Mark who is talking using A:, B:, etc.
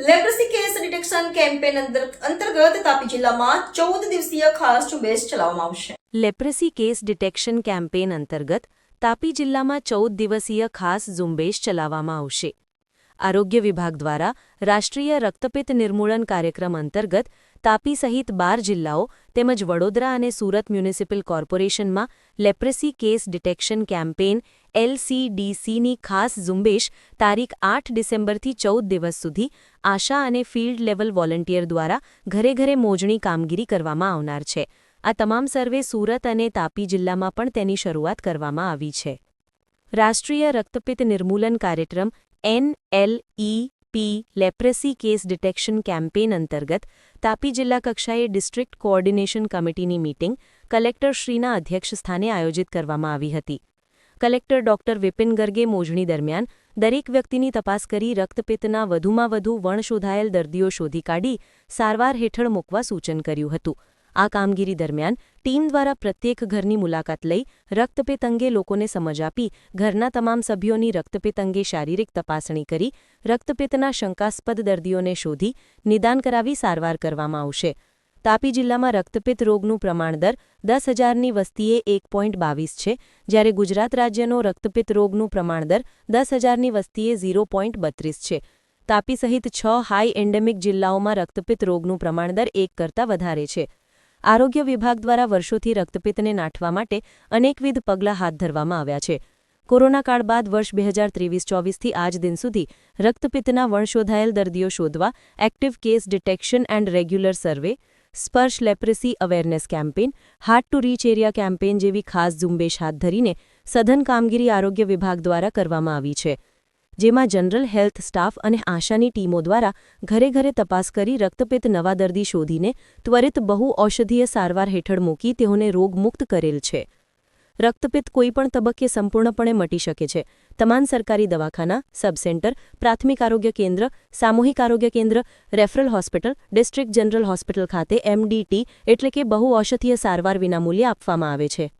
A: Leprosy case detection campaign અંતર્ગત તાપી જિલ્લામાં 14 દિવસીય ખાસ ઝુંબેશ ચલાવવામાં આવશે।
B: લેપ્રસી કેસ ડિટેક્શન કેમ્પેન અંતર્ગત તાપી જિલ્લામાં 14 દિવસીય ખાસ ઝુંબેશ ચલાવવામાં આવશે। આરોગ્ય વિભાગ દ્વારા રાષ્ટ્રીય રક્તપિત્ત નિર્મૂલન કાર્યક્રમ અંતર્ગત તાપી સહિત 12 જિલ્લાઓ તેમજ વડોદરા અને સુરત મ્યુનિસિપલ કોર્પોરેશનમાં લેપ્રસી કેસ ડિટેક્શન કેમ્પેન LCDCની ખાસ ઝુંબેશ તારીખ 8 ડિસેમ્બરથી 14 દિવસ સુધી આશા અને ફિલ્ડ લેવલ વોલન્ટિયર દ્વારા ઘરે ઘરે મોજણી કામગીરી કરવામાં આવનાર છે। આ તમામ સર્વે સુરત અને તાપી જિલ્લામાં પણ તેની શરૂઆત કરવામાં આવી છે। રાષ્ટ્રીય રક્તપિત્ત નિર્મૂલન કાર્યક્રમ NLEP leprosy case detection campaign અંતર્ગત તાપી જિલ્લા કક્ષાએ ડિસ્ટ્રિક્ટ કોઓર્ડિનેશન કમિટીની મીટિંગ કલેક્ટરશ્રીના અધ્યક્ષસ્થાને આયોજિત કરવામાં આવી હતી। કલેક્ટર ડોક્ટર વિપિન ગર્ગે મોજણી દરમિયાન દરેક વ્યક્તિની તપાસ કરી રક્તપિત્તના વધુમાં વધુ વણશોધાયેલ દર્દીઓ શોધી કાઢી સારવાર હેઠળ મૂકવા સૂચન કર્યું હતું। આ કામગીરી દરમિયાન ટીમ દ્વારા પ્રત્યેક ઘરની મુલાકાત લઈ રક્તપિત્ત અંગે લોકોને સમજ આપી ઘરના તમામ સભ્યોની રક્તપિત્ત અંગે શારીરિક તપાસણી કરી રક્તપિત્તના શંકાસ્પદ દર્દીઓને શોધી નિદાન કરાવી સારવાર કરવામાં આવશે। તાપી જિલ્લામાં રક્તપિત્ત રોગનું પ્રમાણદર 10,000ની વસ્તીએ 1.22 છે, જ્યારે ગુજરાત રાજ્યનો રક્તપિત્ત રોગનું પ્રમાણદર 10,000ની વસ્તીએ 0.32 છે। તાપી સહિત 6 હાઈ એન્ડેમિક જિલ્લાઓમાં રક્તપિત્ત રોગનું પ્રમાણદર 1 કરતાં વધારે છે। આરોગ્ય વિભાગ દ્વારા વર્ષોથી રક્તપિત્તને નાથવા માટે અનેકવિધ પગલાં હાથ ધરવામાં આવ્યા છે। કોરોના કાળ બાદ વર્ષ 2023-24થી આજ દિન સુધી રક્તપિત્તના વણશોધાયેલ દર્દીઓ શોધવા active case detection and regular survey, Sparsh leprosy awareness campaign, hard to reach area campaign જેવી ખાસ ઝુંબેશ હાથ ધરીને સઘન કામગીરી આરોગ્ય વિભાગ દ્વારા કરવામાં આવી છે, જેમાં જનરલ હેલ્થ સ્ટાફ અને આશાની ટીમો દ્વારા ઘરે ઘરે તપાસ કરી રક્તપિત્ત નવા દર્દી શોધીને ત્વરિત બહુ ઔષધીય સારવાર હેઠળ મૂકી તેઓને રોગમુક્ત કરેલ છે। રક્તપિત્ત કોઈપણ તબક્કે સંપૂર્ણપણે મટી શકે છે। તમામ સરકારી દવાખાના, સબ સેન્ટર, પ્રાથમિક આરોગ્ય કેન્દ્ર, સામૂહિક આરોગ્ય કેન્દ્ર, referral hospital, district general hospital ખાતે MDT એટલે કે બહુ ઔષધીય સારવાર વિનામૂલ્યે આપવામાં આવે છે।